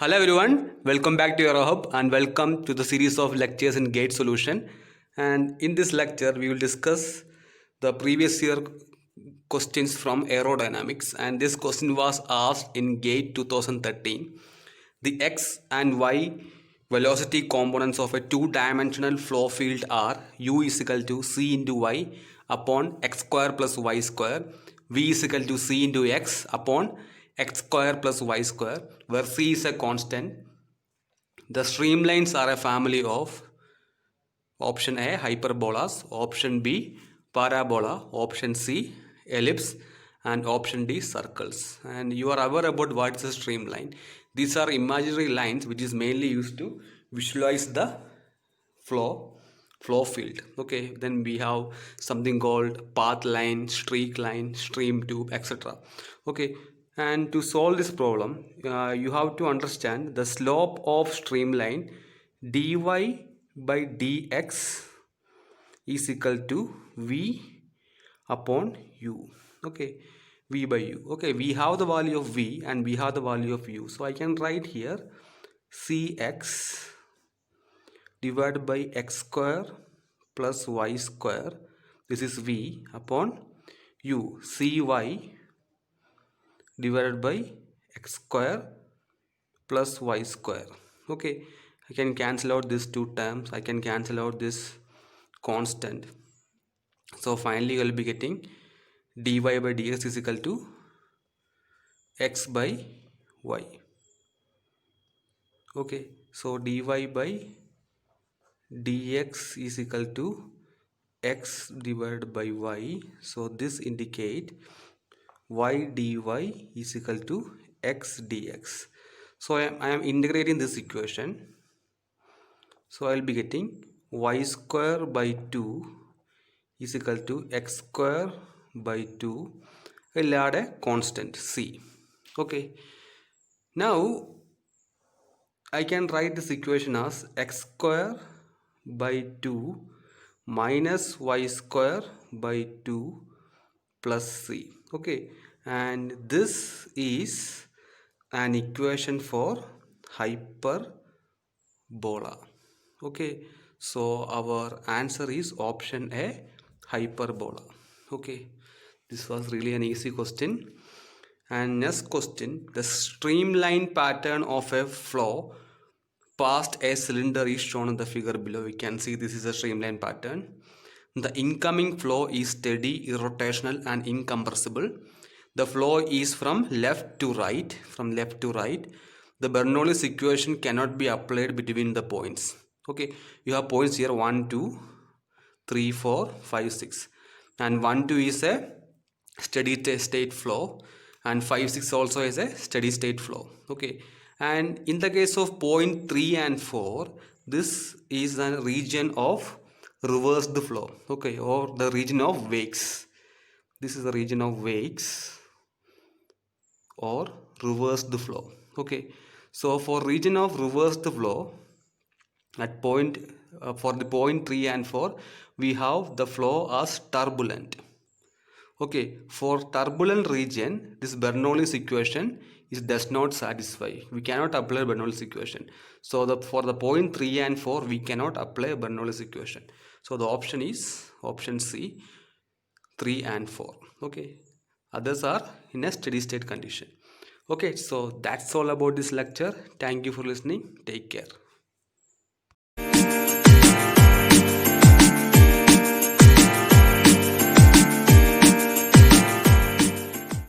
Hello everyone, welcome back to EuroHub and welcome to the series of lectures in GATE solution. And in this lecture, we will discuss the previous year questions from aerodynamics. And this question was asked in GATE 2013. The x and y velocity components of a two-dimensional flow field are u is equal to c into y upon x square plus y square, v is equal to c into x upon x square plus y square, where c is a constant. The streamlines are a family of option A hyperbolas, option B parabola, option C ellipse, and option D circles. And you are aware about what is a streamline. These are imaginary lines which is mainly used to visualize the flow field. Okay, then we have something called path line, streak line, stream tube, etc. Okay, and to solve this problem you have to understand the slope of streamline dy by dx is equal to v upon u. Okay, v by u. Okay, we have the value of v and we have the value of u, so I can write here cx divided by x square plus y square, this is v, upon u, cy divided by x square plus y square. Okay, I can cancel out these two terms, I can cancel out this constant, so finally you will be getting dy by dx is equal to x by y. Okay, so dy by dx is equal to x divided by y, so this indicate y dy is equal to x dx. So I am integrating this equation, so I will be getting y square by 2 is equal to x square by 2. I will add a constant c. Okay, now I can write this equation as x square by 2 minus y square by 2 plus c. Okay, and this is an equation for hyperbola. Okay, so our answer is option A, hyperbola. Okay, this was really an easy question. And next question, the streamline pattern of a flow past a cylinder is shown in the figure below. We can see this is a streamline pattern. The incoming flow is steady, irrotational and incompressible. The flow is from left to right. The Bernoulli's equation cannot be applied between the points. Okay, you have points here 1, 2, 3, 4, 5, 6. And 1, 2 is a steady state flow and 5, 6 also is a steady state flow. Okay, and in the case of point 3 and 4, this is a region of reversed flow. Okay, or the region of wakes. This is the region of wakes or reversed flow. Okay, so for region of reversed flow at point for the point 3 and 4, we have the flow as turbulent. Okay, for turbulent region, this Bernoulli's equation does not satisfy. We cannot apply Bernoulli's equation. So for the point 3 and 4, we cannot apply Bernoulli's equation. So the option is option C, 3 and 4. Okay, others are in a steady state condition. Okay, so that's all about this lecture. Thank you for listening. Take care.